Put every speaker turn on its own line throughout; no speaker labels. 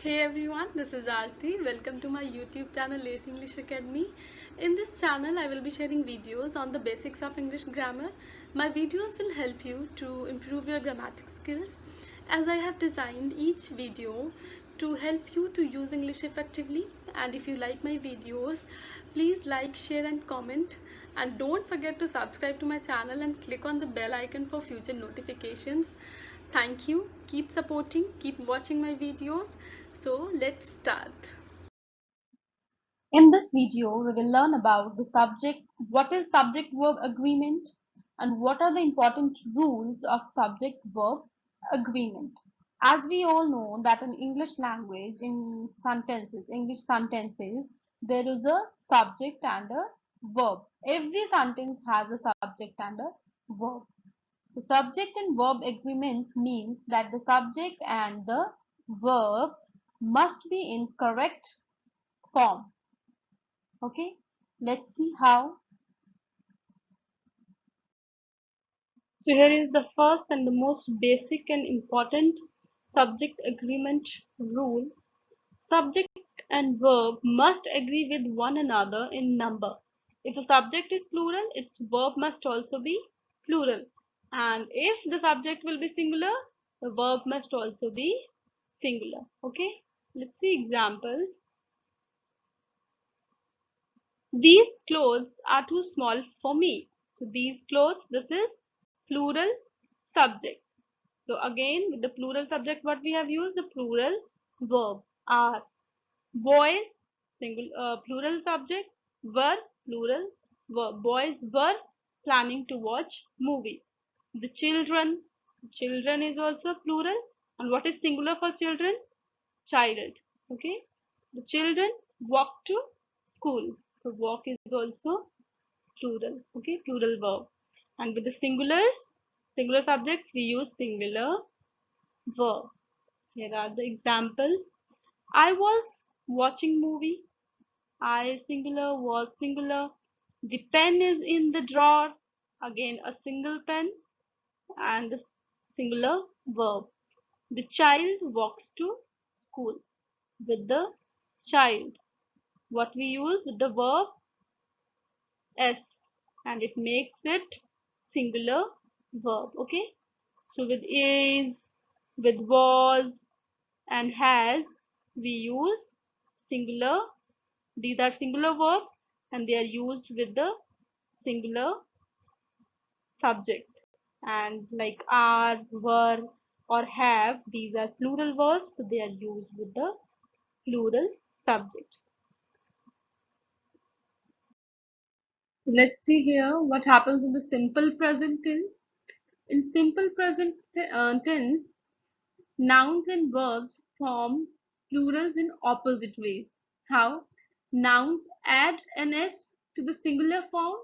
Hey everyone, this is Aarti. Welcome to my YouTube channel Ace English Academy. In this channel, I will be sharing videos on the basics of English grammar. My videos will help you to improve your grammatic skills, as I have designed each video to help you to use English effectively. And if you like my videos, please like, share and comment. And don't forget to subscribe to my channel and click on the bell icon for future notifications. Thank you. Keep supporting, keep watching my videos. So let's start.
In this video, we will learn about the subject, what is subject-verb agreement, and what are the important rules of subject-verb agreement. As we all know that in English language, in English sentences, there is a subject and a verb. Every sentence has a subject and a verb. So subject and verb agreement means that the subject and the verb must be in correct form. Okay, let's see how. So here is the first and the most basic and important subject agreement rule. Subject and verb must agree with one another in number. If a subject is plural, its verb must also be plural. And if the subject will be singular, the verb must also be singular. Okay, let's see examples. These clothes are too small for me. So these clothes, this is plural subject. So again with the plural subject what we have used, the plural verb are. Boys, plural subject, were plural verb. Boys were planning to watch movie. The children is also plural. And what is singular for children? Child. Okay, the children walk to school. So walk is also plural. Okay, plural verb. And with the singular subjects, we use singular verb. Here are the examples. I was watching movie. I singular, was singular. The pen is in the drawer. Again a single pen and the singular verb. The child walks to school. With the child, what we use with the verb s, and it makes it singular verb. Okay, so with is, with was and has, we use singular. These are singular verbs and they are used with the singular subject. And like are, were or have, these are plural verbs, so they are used with the plural subjects. Let's see here what happens in the simple present tense. In simple present tense, nouns and verbs form plurals in opposite ways. How? Nouns add an s to the singular form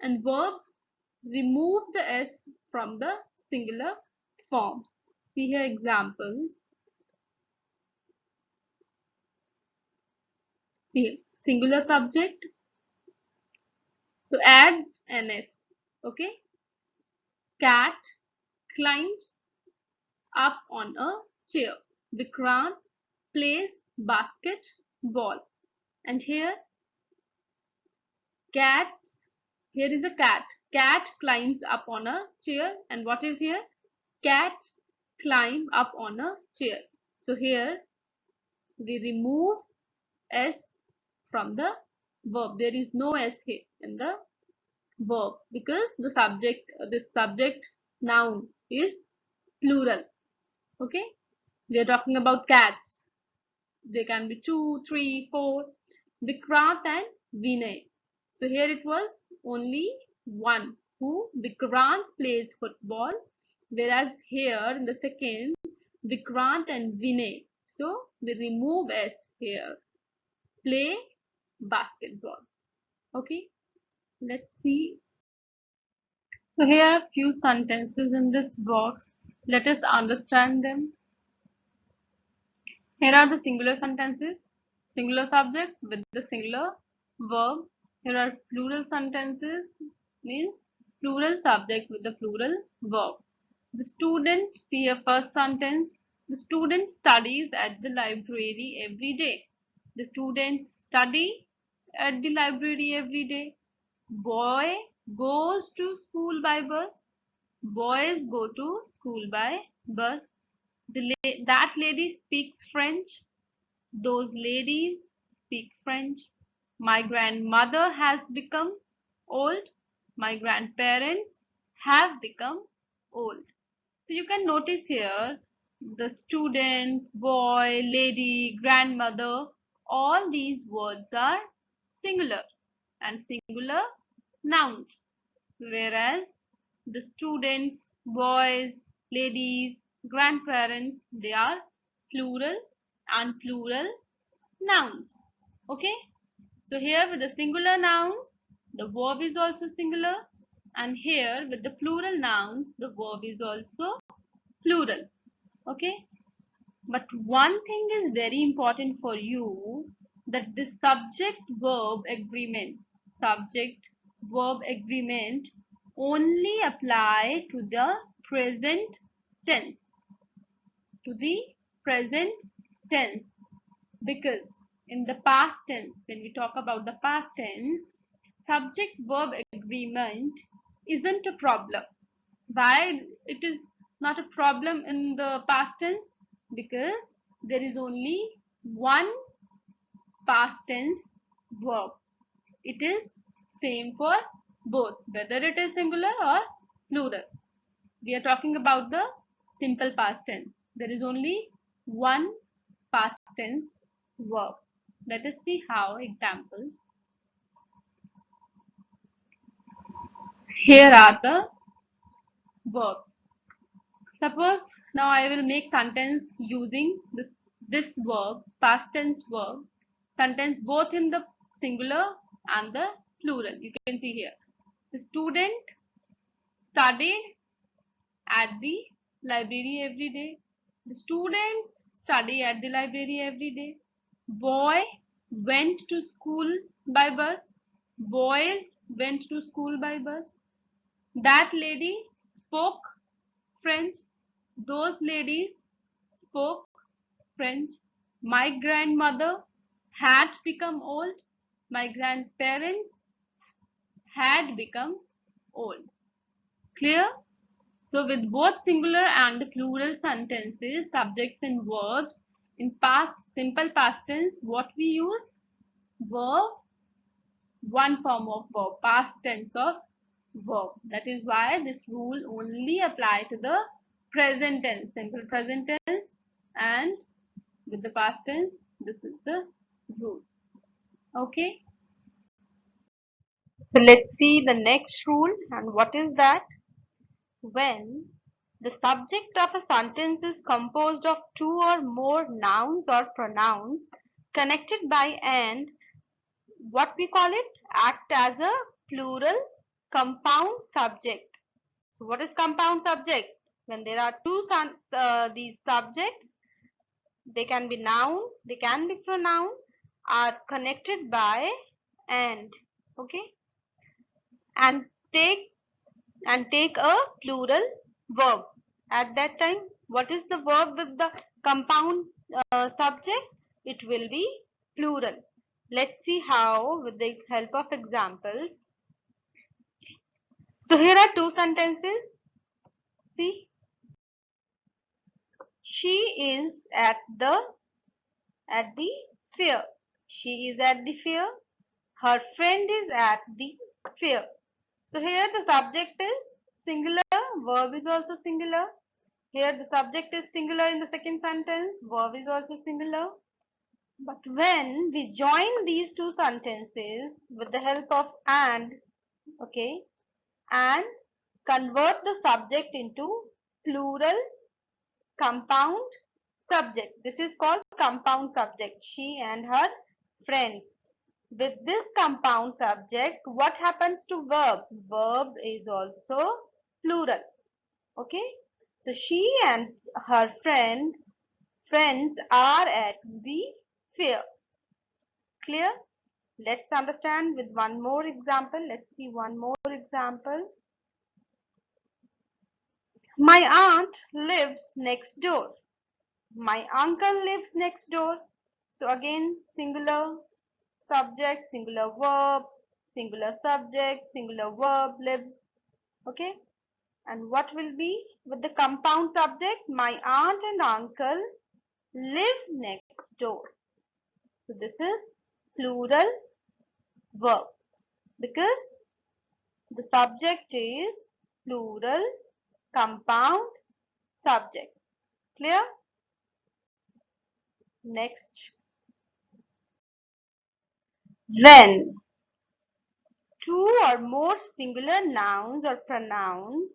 and verbs remove the s from the singular form. See here examples. See, singular subject. So add an s. Okay. Cat climbs up on a chair. Vikrant plays basketball. And here cat, here is a cat. Cat climbs up on a chair. And what is here? Cats climb up on a chair. So here we remove s from the verb. There is no s here in the verb because the subject, this subject noun is plural. Okay, we are talking about cats. There can be 2, 3, 4. Vikrant and Vinay. So here it was only one who, Vikrant, plays football, whereas here in the second, Vikrant and Vinay. So we remove s here. Play basketball. Okay, let's see. So here are a few sentences in this box. Let us understand them. Here are the singular sentences. Singular subject with the singular verb. Here are plural sentences, means plural subject with the plural verb. The student, see a first sentence. The student studies at the library every day. The students study at the library every day. Boy goes to school by bus. Boys go to school by bus. That lady speaks French. Those ladies speak French. My grandmother has become old. My grandparents have become old. So you can notice here the student, boy, lady, grandmother, all these words are singular and singular nouns, whereas the students, boys, ladies, grandparents, they are plural and plural nouns. Okay, so here with the singular nouns, the verb is also singular, and here with the plural nouns, the verb is also plural. Okay, but one thing is very important for you, that the subject verb agreement only apply to the present tense, to the present tense, because in the past tense, when we talk about the past tense, subject verb agreement isn't a problem. Why it is not a problem in the past tense? Because there is only one past tense verb. It is same for both, whether it is singular or plural. We are talking about the simple past tense. There is only one past tense verb. Let us see how examples. Here are the verbs. Suppose now I will make sentence using this verb, past tense verb, sentence both in the singular and the plural. You can see here. The student studied at the library every day. The students study at the library every day. Boy went to school by bus. Boys went to school by bus. That lady spoke French. Those ladies spoke French. My grandmother had become old. My grandparents had become old. Clear? So with both singular and plural sentences, subjects and verbs, in past, simple past tense, what we use? Verb, one form of verb, past tense of verb. That is why this rule only apply to the present tense, simple present tense, and with the past tense, this is the rule. Okay. So let's see the next rule, and what is that? When the subject of a sentence is composed of two or more nouns or pronouns connected by and, what we call it, act as a plural compound subject. So what is compound subject? When there are these subjects, they can be noun, they can be pronoun, are connected by and. Okay, and take take a plural verb. At that time, what is the verb with the compound subject? It will be plural. Let's see how with the help of examples. So here are two sentences. See, she is at the fair. She is at the fair. Her friend is at the fair. So here the subject is singular, verb is also singular. Here the subject is singular in the second sentence, verb is also singular. But when we join these two sentences with the help of and, okay, and convert the subject into plural compound subject. This is called compound subject. She and her friends. With this compound subject, what happens to verb? Verb is also plural. Okay. So she and her friends are at the fair. Clear? Let's understand with one more example. Let's see one more example. My aunt lives next door. My uncle lives next door. So again, singular subject, singular verb, singular subject, singular verb, lives. Okay. And what will be with the compound subject? My aunt and uncle live next door. So this is plural verb because the subject is plural compound subject. Clear? Next. When two or more singular nouns or pronouns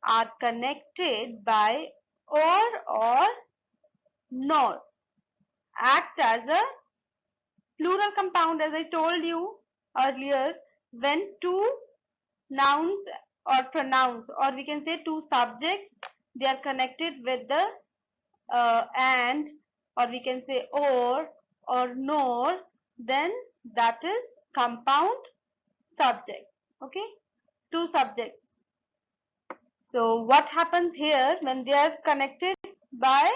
are connected by or nor, act as a plural compound, as I told you earlier. When two nouns or pronouns, or we can say two subjects, they are connected with the and, or we can say or nor, then that is compound subject. Okay, two subjects. So what happens here when they are connected by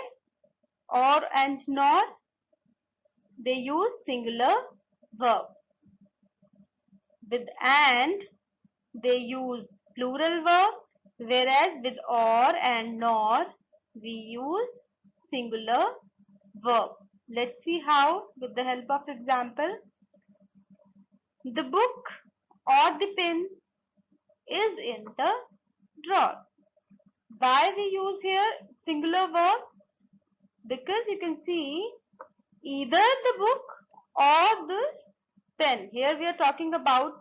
or and nor? They use singular verb. With and, they use plural verb, whereas with or and nor, we use singular verb. Let's see how with the help of example. The book or the pen is in the drawer. Why we use here singular verb? Because you can see either the book or the pen. Here we are talking about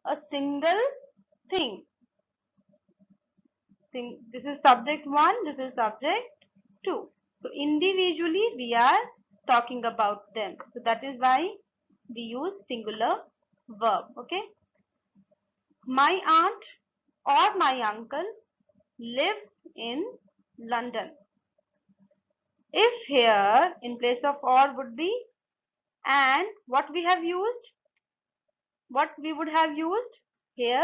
a single thing. This is subject 1, this is subject 2. So individually we are talking about them. So that is why we use singular verb. Okay. My aunt or my uncle lives in London. If here in place of or would be and, what we have used? What we would have used here?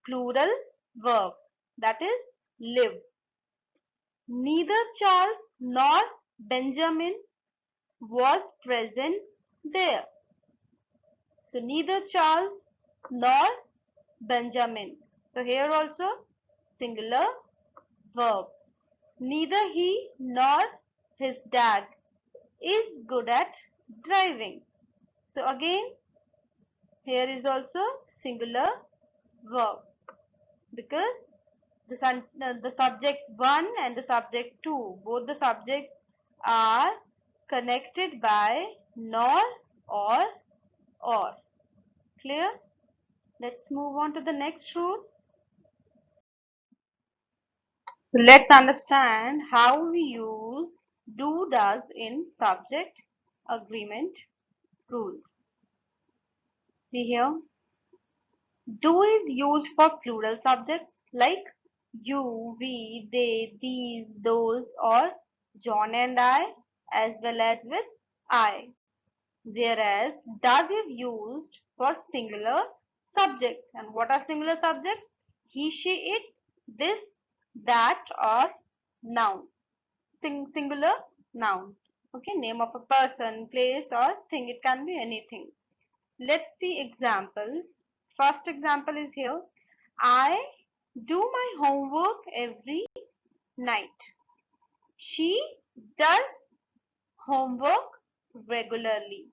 Plural verb, that is live. Neither Charles nor Benjamin was present there. So neither Charles nor Benjamin. So here also singular verb. Neither he nor his dad is good at driving. So again here is also singular verb because the subject 1 and the subject 2, both the subjects are connected by nor or. Clear? Let's move on to the next rule. So let's understand how we use do does in subject agreement rules. See here, do is used for plural subjects like you, we, they, these, those, or John and I, as well as with I. Whereas does is used for singular subjects. And what are singular subjects? He, she, it, this, that, or noun. Singular noun. Okay, name of a person, place, or thing. It can be anything. Let's see examples. First example is here. I do my homework every night. She does homework regularly.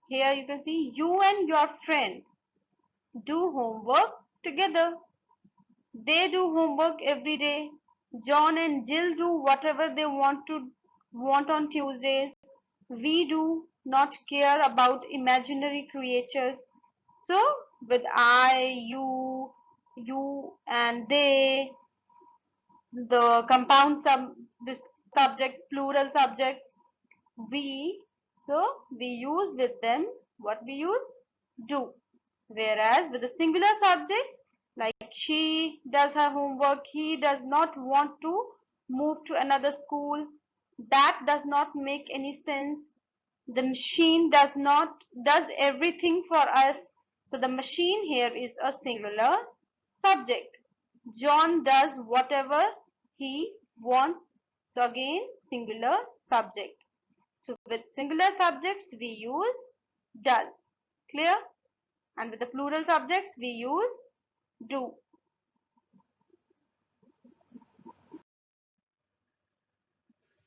Here you can see you and your friend do homework together. They do homework every day. John and Jill do whatever they want on Tuesdays. We do not care about imaginary creatures. So with I, you and they, the compound this subject, plural subjects, we, so we use with them what we use? Do. Whereas with the singular subjects like she does her homework, he does not want to move to another school, that does not make any sense, the machine does everything for us. So the machine here is a singular subject. John does whatever he wants. So again, singular subject. So with singular subjects, we use does. Clear? And with the plural subjects, we use do.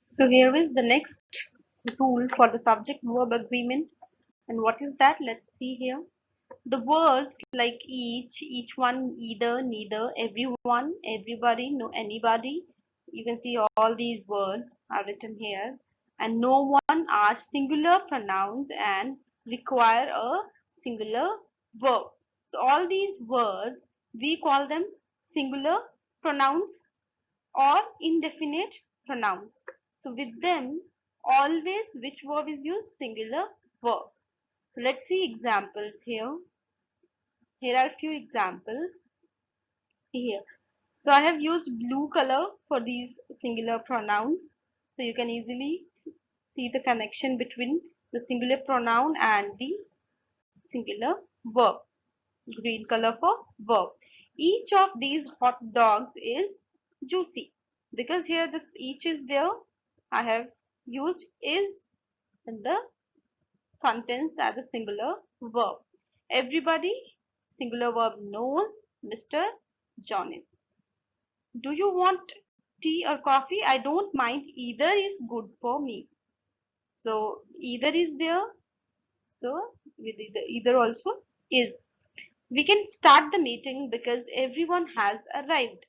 So here is the next rule for the subject verb agreement. And what is that? Let's see here. The words like each one, either, neither, everyone, everybody, no, anybody. You can see all these words are written here. And no one are singular pronouns and require a singular verb. So all these words, we call them singular pronouns or indefinite pronouns. So with them, always which verb is used? Singular verb. So let's see examples here. Here are a few examples. See here. So I have used blue color for these singular pronouns. So you can easily see the connection between the singular pronoun and the singular verb. Green color for verb. Each of these hot dogs is juicy. Because here this each is there, I have used is in the sentence as a singular verb. Everybody, singular verb, knows Mr. Jonas. Do you want tea or coffee? I don't mind. Either is good for me. So either is there. So with either also is. We can start the meeting because everyone has arrived.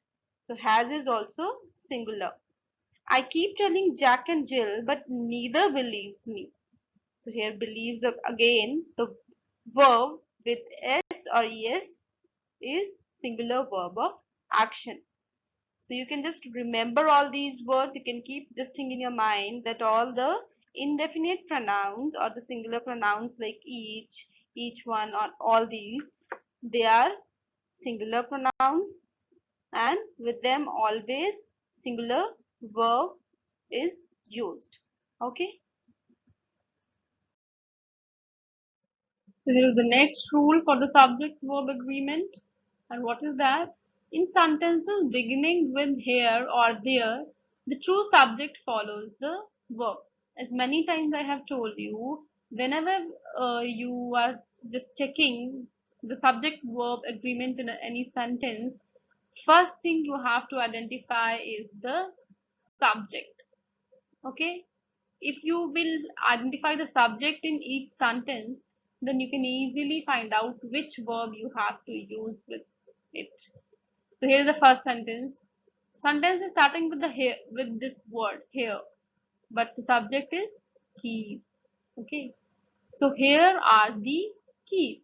So has is also singular. I keep telling Jack and Jill, but neither believes me. So here believes again the verb with s or es is singular verb of action. So you can just remember all these words. You can keep this thing in your mind that all the indefinite pronouns or the singular pronouns like each one, or all these, they are singular pronouns, and with them always singular verb is used. Okay. So here is the next rule for the subject verb agreement. And what is that? In sentences beginning with here or there, the true subject follows the verb. As many times I have told you, whenever you are just checking the subject verb agreement in any sentence, first thing you have to identify is the subject. Okay, if you will identify the subject in each sentence, then you can easily find out which verb you have to use with it. So here is the first sentence. Sentence is starting with the here, with this word here, but the subject is keys. Okay, so here are the keys.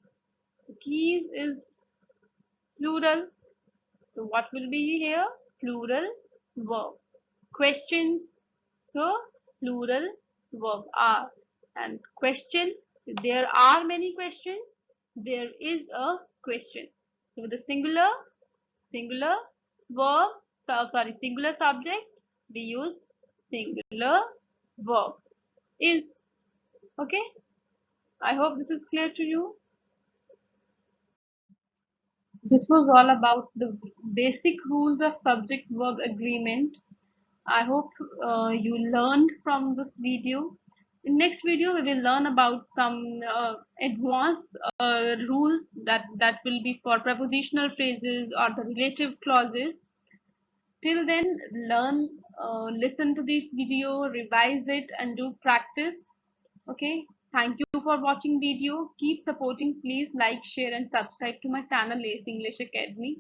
So keys is plural. So what will be here? Plural verb. Questions. So plural verb are. And question. There are many questions. There is a question. So with the singular verb, sorry, singular subject, we use singular verb. Is. Okay. I hope this is clear to you. This was all about the basic rules of subject verb agreement. I hope you learned from this video. In next video, we will learn about some advanced rules that will be for prepositional phrases or the relative clauses. Till then, listen to this video, revise it, and do practice. Okay. Thank you for watching video. Keep supporting. Please like, share, and subscribe to my channel, Ace English Academy.